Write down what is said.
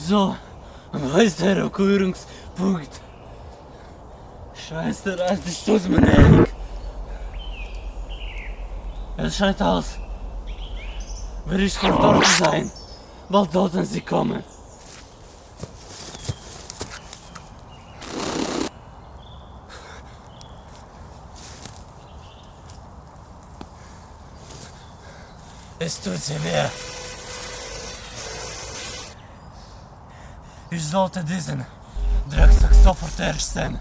So, wo ist der Evakuierungspunkt? Scheiße, reiß dich aus, mein Erik. Es scheint aus. Wer ist vor dort sein? Bald sollten sie kommen. Es tut sie weh. Ich sollte diesen Drecksack sofort ersten.